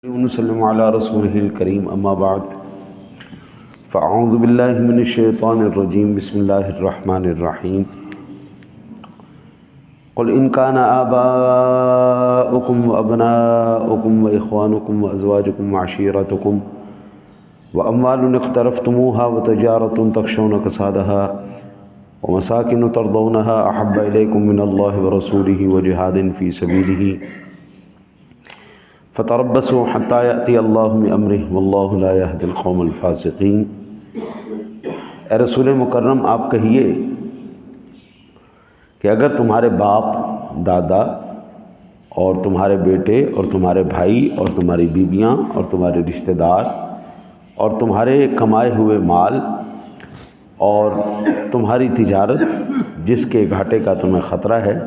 وسلم علی رسولہ الکریم اما بعد فاعوذ باللہ من الشیطان الرجیم بسم اللہ الرحمن الرحیم قل ان کان آباؤکم وابناؤکم واخوانکم وازواجکم وعشیرتکم واموال اقترفتموها وتجارة تخشون کسادها ومساکن ترضونها احب الیکم من اللہ ورسولہ وجہاد فی سبیلہ فتربصوا حتى يأتي الله بأمره والله لا يهدي القوم الفاسقين۔ اے رسول مکرم آپ کہیے کہ اگر تمہارے باپ دادا اور تمہارے بیٹے اور تمہارے بھائی اور تمہاری بیویاں اور تمہارے رشتہ دار اور تمہارے کمائے ہوئے مال اور تمہاری تجارت جس کے گھاٹے کا تمہیں خطرہ ہے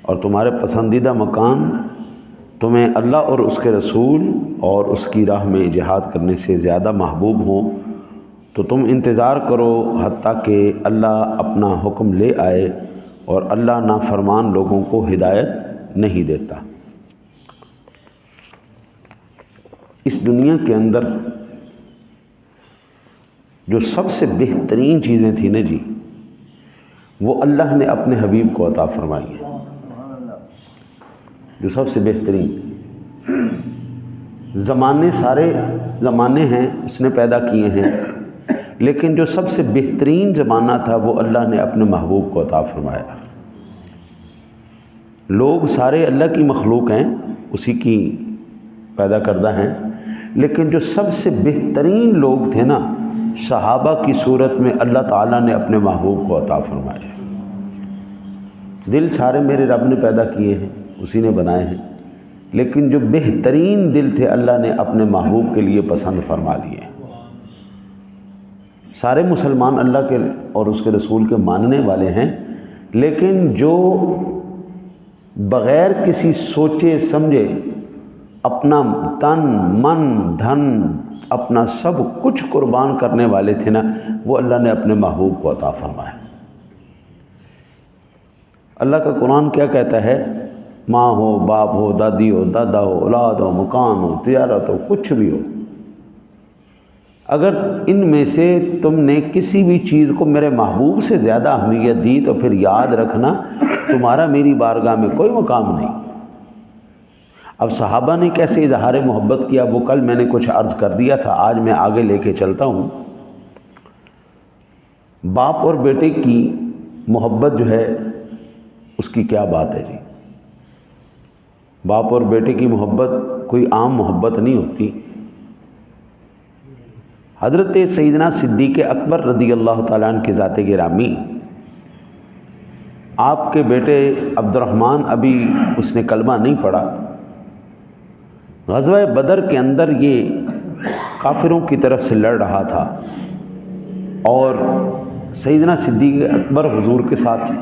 اور تمہارے پسندیدہ مکان تمہیں اللہ اور اس کے رسول اور اس کی راہ میں جہاد کرنے سے زیادہ محبوب ہوں تو تم انتظار کرو حتیٰ کہ اللہ اپنا حکم لے آئے، اور اللہ نافرمان لوگوں کو ہدایت نہیں دیتا۔ اس دنیا کے اندر جو سب سے بہترین چیزیں تھیں نا جی، وہ اللہ نے اپنے حبیب کو عطا فرمائی ہیں۔ جو سب سے بہترین زمانے، سارے زمانے ہیں اس نے پیدا کیے ہیں، لیکن جو سب سے بہترین زمانہ تھا وہ اللہ نے اپنے محبوب کو عطا فرمایا۔ لوگ سارے اللہ کی مخلوق ہیں، اسی کی پیدا کردہ ہیں، لیکن جو سب سے بہترین لوگ تھے نا، صحابہ کی صورت میں اللہ تعالیٰ نے اپنے محبوب کو عطا فرمایا۔ دل سارے میرے رب نے پیدا کیے ہیں، اسی نے بنائے ہیں، لیکن جو بہترین دل تھے اللہ نے اپنے محبوب کے لیے پسند فرما لیے۔ سارے مسلمان اللہ کے اور اس کے رسول کے ماننے والے ہیں، لیکن جو بغیر کسی سوچے سمجھے اپنا تن من دھن اپنا سب کچھ قربان کرنے والے تھے نا، وہ اللہ نے اپنے محبوب کو عطا فرمایا۔ اللہ کا قرآن کیا کہتا ہے؟ ماں ہو، باپ ہو، دادی ہو، دادا ہو، اولاد ہو، مکان ہو، تجارت ہو، کچھ بھی ہو، اگر ان میں سے تم نے کسی بھی چیز کو میرے محبوب سے زیادہ اہمیت دی تو پھر یاد رکھنا تمہارا میری بارگاہ میں کوئی مقام نہیں۔ اب صحابہ نے کیسے اظہار محبت کیا وہ کل میں نے کچھ عرض کر دیا تھا، آج میں آگے لے کے چلتا ہوں۔ باپ اور بیٹے کی محبت جو ہے اس کی کیا بات ہے جی۔ باپ اور بیٹے کی محبت کوئی عام محبت نہیں ہوتی۔ حضرت سیدنا صدیق اکبر رضی اللہ تعالیٰ عنہ کی ذات گرامی، آپ کے بیٹے عبد الرحمن ابھی اس نے کلمہ نہیں پڑھا، غزوہ بدر کے اندر یہ کافروں کی طرف سے لڑ رہا تھا، اور سیدنا صدیق اکبر حضور کے ساتھ تھے۔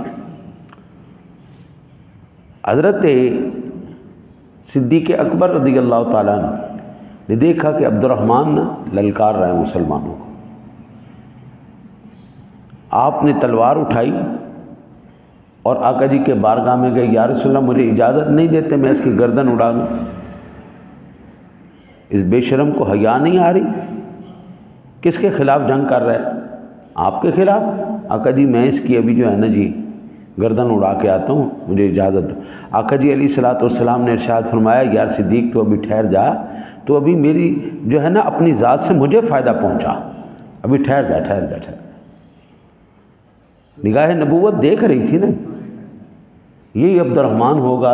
حضرت صدیق اکبر رضی اللہ تعالیٰ عنہ نے دیکھا کہ عبد الرحمن للکار رہے ہیں مسلمانوں کو۔ آپ نے تلوار اٹھائی اور آقا جی کے بارگاہ میں گئے، یا رسول اللہ مجھے اجازت نہیں دیتے میں اس کی گردن اڑا دوں؟ اس بے شرم کو حیا نہیں آ رہی؟ کس کے خلاف جنگ کر رہا ہے؟ آپ کے خلاف؟ آقا جی میں اس کی ابھی جو ہے نا جی گردن اڑا کے آتا ہوں، مجھے اجازت دو۔ آقا جی علیہ الصلوۃ والسلام نے ارشاد فرمایا، یار صدیق تو ابھی ٹھہر جا، تو ابھی میری جو ہے نا اپنی ذات سے مجھے فائدہ پہنچا، ابھی ٹھہر جا ٹھہر جا ٹھہر۔ نگاہ نبوت دیکھ رہی تھی نا، یہی عبد الرحمن ہوگا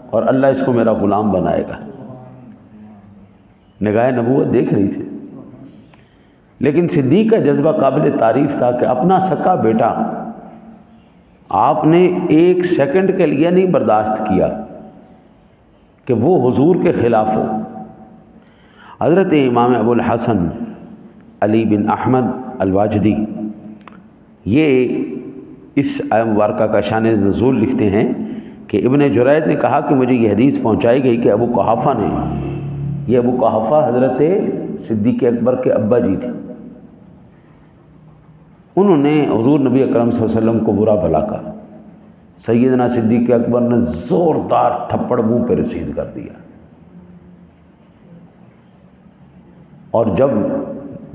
اور اللہ اس کو میرا غلام بنائے گا، نگاہ نبوت دیکھ رہی تھی۔ لیکن صدیق کا جذبہ قابل تعریف تھا کہ اپنا سکا بیٹا آپ نے ایک سیکنڈ کے لیے نہیں برداشت کیا کہ وہ حضور کے خلاف ہو۔ حضرت امام ابو الحسن علی بن احمد الواجدی یہ اس آیت مبارکہ کا شان نزول لکھتے ہیں کہ ابن جرید نے کہا کہ مجھے یہ حدیث پہنچائی گئی کہ ابو قحافہ نے، یہ ابو قحافہ حضرت صدیق اکبر کے ابا جی تھے، انہوں نے حضور نبی اکرم صلی اللہ علیہ وسلم کو برا بھلا کہا۔ سیدنا صدیق اکبر نے زوردار تھپڑ منہ پہ رسید کر دیا۔ اور جب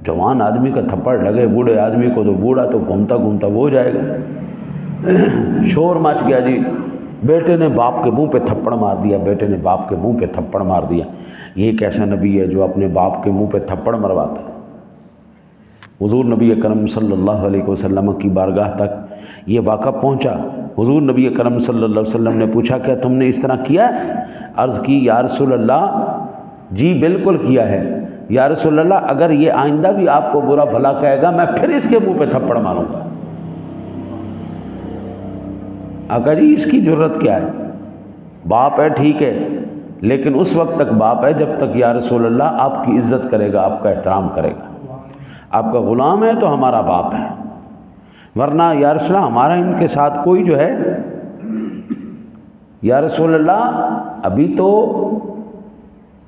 جوان آدمی کا تھپڑ لگے بوڑھے آدمی کو تو بوڑھا تو گھومتا گھومتا وہ ہو جائے گا۔ شور مچ گیا جی، بیٹے نے باپ کے منہ پہ تھپڑ مار دیا، بیٹے نے باپ کے منہ پہ تھپڑ مار دیا۔ یہ ایک ایسا نبی ہے جو اپنے باپ کے منہ پہ تھپڑ مرواتا ہے۔ حضور نبی اکرم صلی اللہ علیہ وسلم کی بارگاہ تک یہ واقعہ پہنچا۔ حضور نبی اکرم صلی اللہ علیہ وسلم نے پوچھا کیا تم نے اس طرح کیا ہے؟ عرض کی یا رسول اللہ جی بالکل کیا ہے۔ یا رسول اللہ اگر یہ آئندہ بھی آپ کو برا بھلا کہے گا میں پھر اس کے منہ پہ تھپڑ ماروں گا۔ آقا جی اس کی جرت کیا ہے؟ باپ ہے ٹھیک ہے، لیکن اس وقت تک باپ ہے جب تک یا رسول اللہ آپ کی عزت کرے گا، آپ کا احترام کرے گا۔ آپ کا غلام ہے تو ہمارا باپ ہے، ورنہ یا رسول اللہ ہمارا ان کے ساتھ کوئی جو ہے، یا رسول اللہ ابھی تو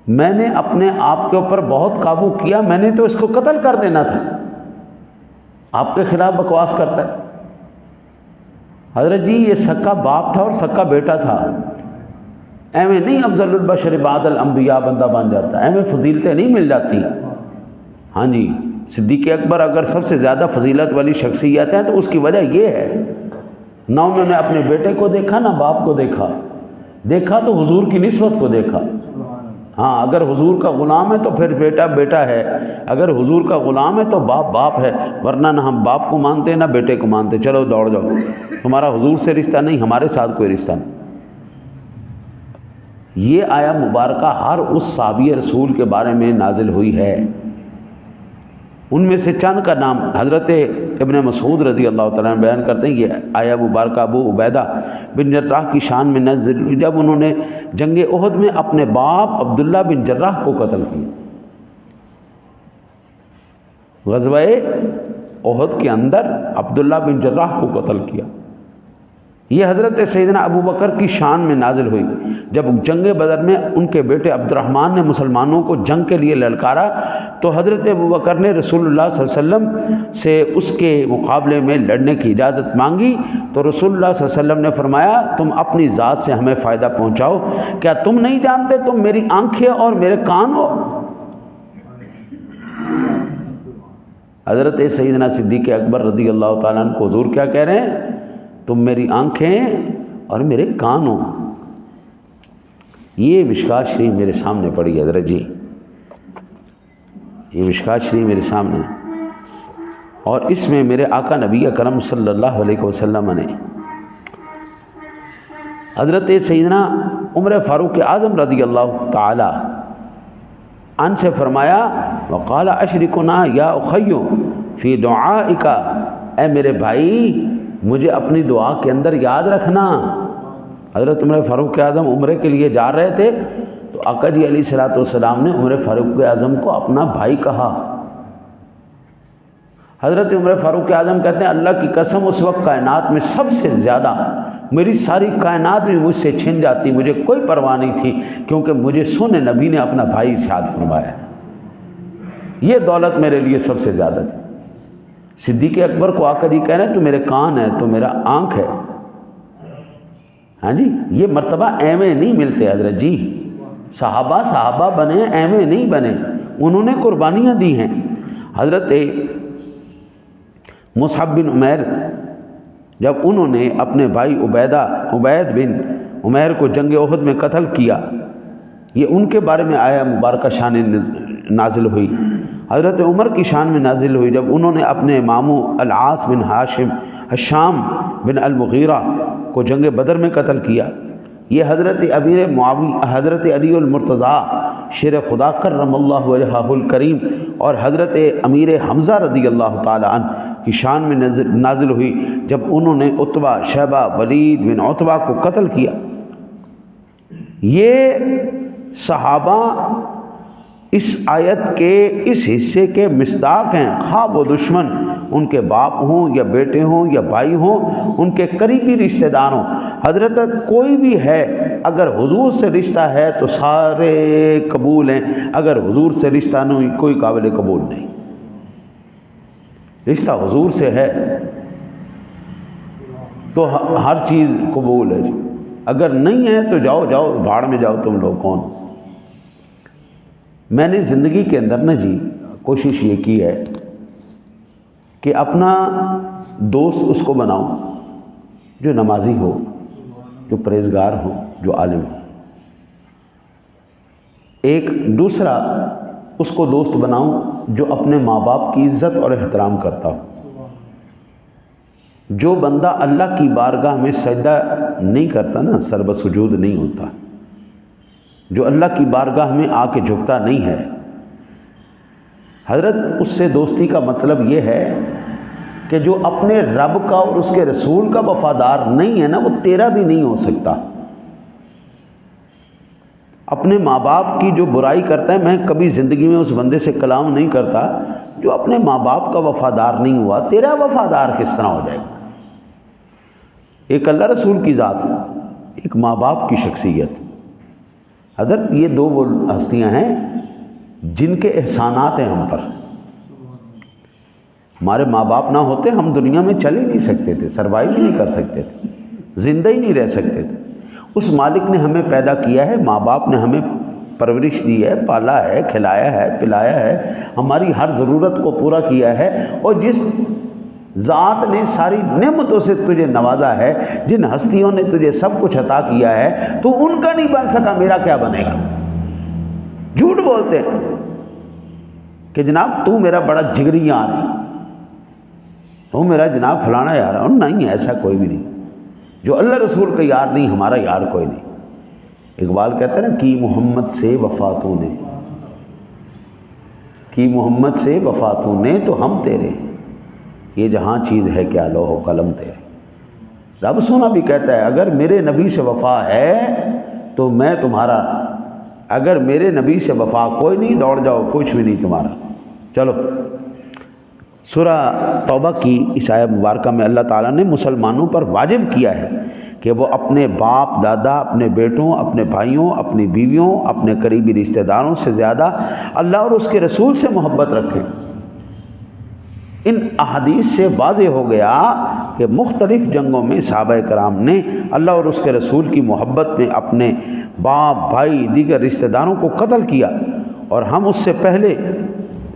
میں نے اپنے آپ کے اوپر بہت قابو کیا، میں نے تو اس کو قتل کر دینا تھا، آپ کے خلاف بکواس کرتا ہے۔ حضرت جی یہ سکا باپ تھا اور سکا بیٹا تھا، ایویں نہیں افضل البشر بعد الانبیاء بندہ بن جاتا، ایویں فضیلتیں نہیں مل جاتی۔ ہاں جی صدیق اکبر اگر سب سے زیادہ فضیلت والی شخصیت ہے تو اس کی وجہ یہ ہے، نہ انہوں نے اپنے بیٹے کو دیکھا نہ باپ کو دیکھا، دیکھا تو حضور کی نسبت کو دیکھا۔ ہاں اگر حضور کا غلام ہے تو پھر بیٹا بیٹا ہے، اگر حضور کا غلام ہے تو باپ باپ ہے، ورنہ نہ ہم باپ کو مانتے نہ بیٹے کو مانتے، چلو دوڑ جاؤ، تمہارا حضور سے رشتہ نہیں، ہمارے ساتھ کوئی رشتہ نہیں۔ یہ آیا مبارکہ ہر اس صحابی رسول کے بارے میں نازل ہوئی ہے۔ ان میں سے چند کا نام حضرت ابن مسعود رضی اللہ تعالیٰ عنہ بیان کرتے ہیں۔ یہ آیا مبارکہ ابو عبیدہ بن جراح کی شان میں نازل ہوئی جب انہوں نے جنگ احد میں اپنے باپ عبداللہ بن جراح کو قتل کیا۔ غزوہ احد کے اندر عبداللہ بن جراح کو قتل کیا۔ یہ حضرت سیدنا ابو بکر کی شان میں نازل ہوئی جب جنگ بدر میں ان کے بیٹے عبد الرحمن نے مسلمانوں کو جنگ کے لیے للکارا تو حضرت ابو بکر نے رسول اللہ صلی اللہ علیہ وسلم سے اس کے مقابلے میں لڑنے کی اجازت مانگی تو رسول اللہ صلی اللہ علیہ وسلم نے فرمایا تم اپنی ذات سے ہمیں فائدہ پہنچاؤ، کیا تم نہیں جانتے تم میری آنکھیں اور میرے کان ہو؟ حضرت سیدنا صدیق اکبر رضی اللہ تعالیٰ عنہ کو حضور کیا کہہ رہے ہیں؟ تم میری آنکھیں اور میرے کان ہو۔ یہ مشکات شریف میرے سامنے پڑی ہے حضرت جی، یہ مشکات شریف میرے سامنے، اور اس میں میرے آقا نبی اکرم صلی اللہ علیہ وسلم نے حضرت سیدنا عمر فاروق اعظم رضی اللہ تعالی عنہ سے فرمایا وقال اشرکنا یا اخی فی دعائک، اے میرے بھائی مجھے اپنی دعا کے اندر یاد رکھنا۔ حضرت عمر فاروق اعظم عمرے کے لیے جا رہے تھے تو آقا جی علیہ الصلوۃ والسلام نے عمر فاروق اعظم کو اپنا بھائی کہا۔ حضرت عمر فاروق اعظم کہتے ہیں اللہ کی قسم اس وقت کائنات میں سب سے زیادہ میری ساری کائنات بھی مجھ سے چھن جاتی، مجھے کوئی پرواہ نہیں تھی کیونکہ مجھے سونے نبی نے اپنا بھائی ارشاد فرمایا، یہ دولت میرے لیے سب سے زیادہ تھی۔ صدیق اکبر کو آقا جی کہہ رہے ہیں تو میرے کان ہے تو میرا آنکھ ہے۔ ہاں جی یہ مرتبہ ایویں نہیں ملتے حضرت جی، صحابہ بنے ایویں نہیں بنے، انہوں نے قربانیاں دی ہیں۔ حضرت مصعب بن عمیر جب انہوں نے اپنے بھائی عبید بن عمیر کو جنگ احد میں قتل کیا، یہ ان کے بارے میں آیا مبارکہ شان نازل ہوئی۔ حضرت عمر کی شان میں نازل ہوئی جب انہوں نے اپنے ماموں العاص بن ہشام بن المغیرہ کو جنگ بدر میں قتل کیا۔ یہ حضرت علی المرتضیٰ شیر خدا کرم اللہ وجہہ الکریم اور حضرت امیر حمزہ رضی اللہ تعالی عنہ کی شان میں نازل ہوئی جب انہوں نے عتبہ شیبہ ولید بن عتبہ کو قتل کیا۔ یہ صحابہ اس آیت کے اس حصے کے مصداق ہیں، خواہ وہ دشمن ان کے باپ ہوں یا بیٹے ہوں یا بھائی ہوں، ان کے قریبی رشتہ دار ہوں، حضرت کوئی بھی ہے اگر حضور سے رشتہ ہے تو سارے قبول ہیں، اگر حضور سے رشتہ نہیں کوئی قابل قبول نہیں۔ رشتہ حضور سے ہے تو ہر چیز قبول ہے، اگر نہیں ہے تو جاؤ بھاڑ میں جاؤ، تم لوگ کون۔ میں نے زندگی کے اندر نا جی کوشش یہ کی ہے کہ اپنا دوست اس کو بناؤ جو نمازی ہو، جو پرہیزگار ہو، جو عالم ہو۔ ایک دوسرا اس کو دوست بناؤں جو اپنے ماں باپ کی عزت اور احترام کرتا ہو۔ جو بندہ اللہ کی بارگاہ میں سجدہ نہیں کرتا نا، سر بسجود نہیں ہوتا، جو اللہ کی بارگاہ میں آ کے جھکتا نہیں ہے، حضرت اس سے دوستی کا مطلب یہ ہے کہ جو اپنے رب کا اور اس کے رسول کا وفادار نہیں ہے نا، وہ تیرا بھی نہیں ہو سکتا۔ اپنے ماں باپ کی جو برائی کرتا ہے، میں کبھی زندگی میں اس بندے سے کلام نہیں کرتا جو اپنے ماں باپ کا وفادار نہیں ہوا، تیرا وفادار کس طرح ہو جائے گا؟ ایک اللہ رسول کی ذات، ایک ماں باپ کی شخصیت۔ حضرت یہ دو وہ ہستیاں ہیں جن کے احسانات ہیں ہم پر۔ ہمارے ماں باپ نہ ہوتے ہم دنیا میں چل ہی نہیں سکتے تھے، سروائیو ہی نہیں کر سکتے تھے، زندہ ہی نہیں رہ سکتے تھے۔ اس مالک نے ہمیں پیدا کیا ہے، ماں باپ نے ہمیں پرورش دی ہے، پالا ہے، کھلایا ہے، پلایا ہے، ہماری ہر ضرورت کو پورا کیا ہے، اور جس ذات نے ساری نعمتوں سے تجھے نوازا ہے، جن ہستیوں نے تجھے سب کچھ عطا کیا ہے، تو ان کا نہیں بن سکا، میرا کیا بنے گا؟ جھوٹ بولتے ہیں کہ جناب تو میرا بڑا جگری یار ہے، تو میرا جناب فلانا یار ہے، اور نہیں، ایسا کوئی بھی نہیں۔ جو اللہ رسول کا یار نہیں، ہمارا یار کوئی نہیں۔ اقبال کہتا ہے نا، کی محمد سے وفاتوں نے، کی محمد سے وفاتوں نے تو ہم تیرے، یہ جہاں چیز ہے کیا لوح و قلم تیرے۔ رب سونا بھی کہتا ہے اگر میرے نبی سے وفا ہے تو میں تمہارا، اگر میرے نبی سے وفا کوئی نہیں، دوڑ جاؤ، کچھ بھی نہیں تمہارا۔ چلو، سورہ توبہ کی اس آیت مبارکہ میں اللہ تعالیٰ نے مسلمانوں پر واجب کیا ہے کہ وہ اپنے باپ دادا، اپنے بیٹوں، اپنے بھائیوں، اپنی بیویوں، اپنے قریبی رشتہ داروں سے زیادہ اللہ اور اس کے رسول سے محبت رکھیں۔ ان احادیث سے واضح ہو گیا کہ مختلف جنگوں میں صحابہ کرام نے اللہ اور اس کے رسول کی محبت میں اپنے باپ، بھائی، دیگر رشتہ داروں کو قتل کیا۔ اور ہم اس سے پہلے،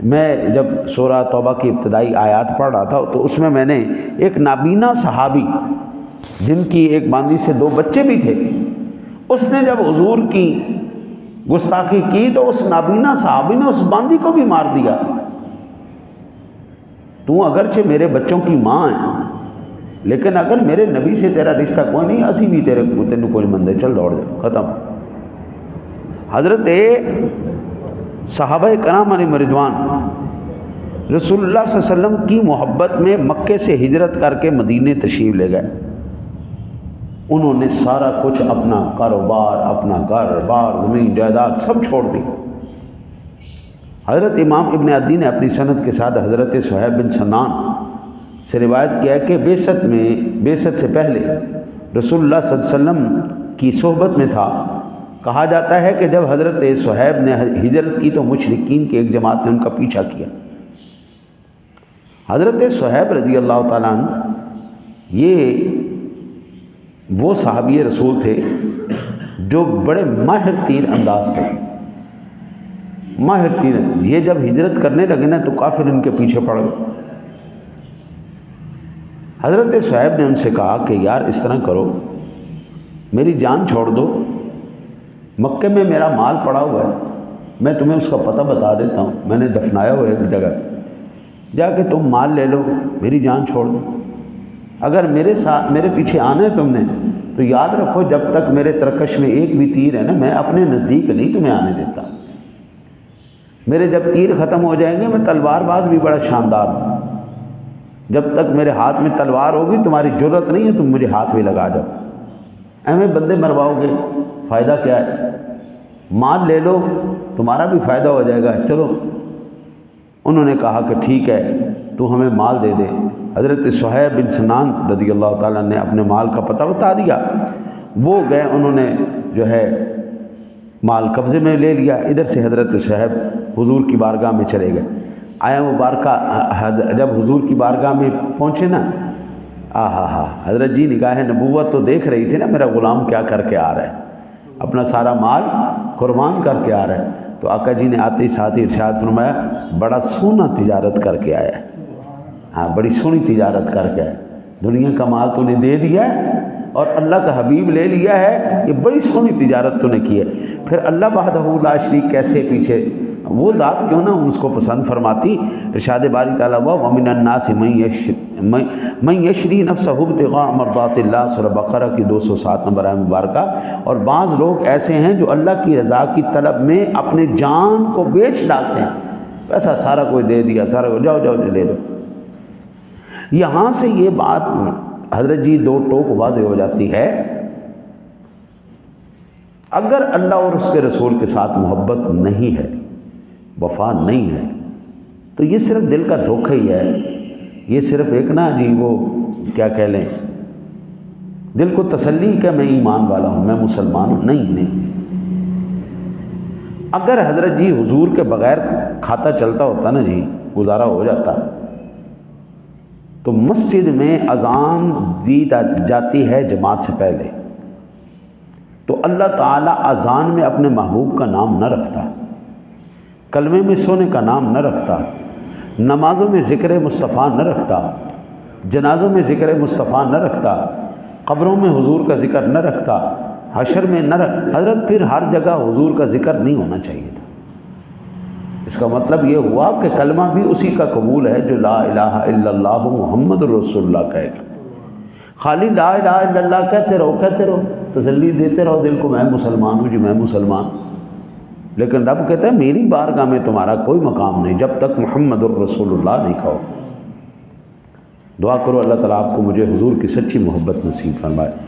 میں جب سورہ توبہ کی ابتدائی آیات پڑھ رہا تھا تو اس میں نے ایک نابینا صحابی جن کی ایک باندھی سے 2 بچے بھی تھے، اس نے جب حضور کی گستاخی کی تو اس نابینا صحابی نے اس باندھی کو بھی مار دیا۔ تو اگرچہ میرے بچوں کی ماں ہے، لیکن اگر میرے نبی سے تیرا رشتہ کوئی نہیں، اسی بھی تینوں کوئی مندے، چل دوڑ جاؤ، ختم۔ حضرت صحابہ کرام علیہ رضوان رسول اللہ صلی اللہ علیہ وسلم کی محبت میں مکے سے ہجرت کر کے مدینے تشریف لے گئے۔ انہوں نے سارا کچھ، اپنا کاروبار، اپنا گھر بار، زمین جائیداد سب چھوڑ دی۔ حضرت امام ابن عدی نے اپنی سند کے ساتھ حضرت صہیب بن سنان سے روایت کیا ہے کہ بعثت سے پہلے رسول اللہ صلی اللہ علیہ وسلم کی صحبت میں تھا۔ کہا جاتا ہے کہ جب حضرت صہیب نے ہجرت کی تو مشرکین کی ایک جماعت نے ان کا پیچھا کیا۔ حضرت صہیب رضی اللہ تعالیٰ عنہ یہ وہ صحابی رسول تھے جو بڑے ماہر تیر انداز تھے، ماہر تیر۔ یہ جب ہجرت کرنے لگے نا تو کافر ان کے پیچھے پڑ گئے۔ حضرت صہیب نے ان سے کہا کہ یار اس طرح کرو، میری جان چھوڑ دو، مکے میں میرا مال پڑا ہوا ہے، میں تمہیں اس کا پتہ بتا دیتا ہوں، میں نے دفنایا ہوا ایک جگہ، جا کے تم مال لے لو، میری جان چھوڑ دو۔ اگر میرے پیچھے آنا ہے تم نے تو یاد رکھو جب تک میرے ترکش میں ایک بھی تیر ہے نا، میں اپنے نزدیک نہیں تمہیں آنے دیتا۔ میرے جب تیر ختم ہو جائیں گے، میں تلوار باز بھی بڑا شاندار ہوں، جب تک میرے ہاتھ میں تلوار ہوگی تمہاری جرت نہیں ہے تم مجھے ہاتھ بھی لگا جاؤ، ایویں بندے مرواؤ گے، فائدہ کیا ہے؟ مال لے لو، تمہارا بھی فائدہ ہو جائے گا، چلو۔ انہوں نے کہا کہ ٹھیک ہے، تو ہمیں مال دے دے۔ حضرت صہیب بن سنان رضی اللہ تعالیٰ نے اپنے مال کا پتہ بتا دیا، وہ گئے، انہوں نے جو ہے مال قبضے میں لے لیا۔ ادھر سے حضرت صہیب حضور کی بارگاہ میں چلے گئے۔ آیا مبارکہ جب حضور کی بارگاہ میں پہنچے نا، حضرت جی نگاہ نبوت تو دیکھ رہی تھی نا، میرا غلام کیا کر کے آ رہا ہے، اپنا سارا مال قربان کر کے آ رہا ہے۔ تو آقا جی نے آتے ہی ساتھ ہی ارشاد فرمایا بڑا سونا تجارت کر کے آیا ہے، ہاں بڑی سونی تجارت کر کے آیا، دنیا کا مال تو نے دے دیا ہے اور اللہ کا حبیب لے لیا ہے، یہ بڑی سونی تجارت تو نے کی ہے۔ پھر اللہ وحدہ لا شریک کیسے پیچھے، وہ ذات کیوں نہ اس کو پسند فرماتی۔ ارشاد باری تعالیٰ ہوا وَمِنَ النَّاسِ مَن یشری نفسہ ابتغاء مرضات اللہ، سورہ بقرہ کی 207 نمبر آیت مبارکہ۔ اور بعض لوگ ایسے ہیں جو اللہ کی رضا کی طلب میں اپنے جان کو بیچ ڈالتے ہیں، پیسہ سارا کوئی دے دیا، سارا کوئی جاؤ لے لو۔ یہاں سے یہ بات حضرت جی دو ٹوک واضح ہو جاتی ہے، اگر اللہ اور اس کے رسول کے ساتھ محبت نہیں ہے، وفا نہیں ہے، تو یہ صرف دل کا دھوکہ ہی ہے، یہ صرف ایک نا جی وہ کیا کہہ لیں، دل کو تسلی کہ میں ایمان والا ہوں، میں مسلمان ہوں، نہیں۔ اگر حضرت جی حضور کے بغیر کھاتا چلتا ہوتا نا جی، گزارا ہو جاتا، تو مسجد میں اذان دی جاتی ہے جماعت سے پہلے، تو اللہ تعالیٰ اذان میں اپنے محبوب کا نام نہ رکھتا، کلمے میں سونے کا نام نہ رکھتا، نمازوں میں ذکر مصطفیٰ نہ رکھتا، جنازوں میں ذکر مصطفیٰ نہ رکھتا، قبروں میں حضور کا ذکر نہ رکھتا، حشر میں نہ حضرت پھر ہر جگہ حضور کا ذکر نہیں ہونا چاہیے تھا۔ اس کا مطلب یہ ہوا کہ کلمہ بھی اسی کا قبول ہے جو لا الہ الا اللہ محمد رسول اللہ کہے گا۔ خالی لا الہ الا اللہ کہتے رہو، تسلی دیتے رہو دل کو، میں مسلمان ہوں جی، میں مسلمان، لیکن رب کہتا ہے میری بارگاہ میں تمہارا کوئی مقام نہیں جب تک محمد الرسول اللہ نہیں کہو۔ دعا کرو اللہ تعالیٰ آپ کو مجھے حضور کی سچی محبت نصیب فرمائے۔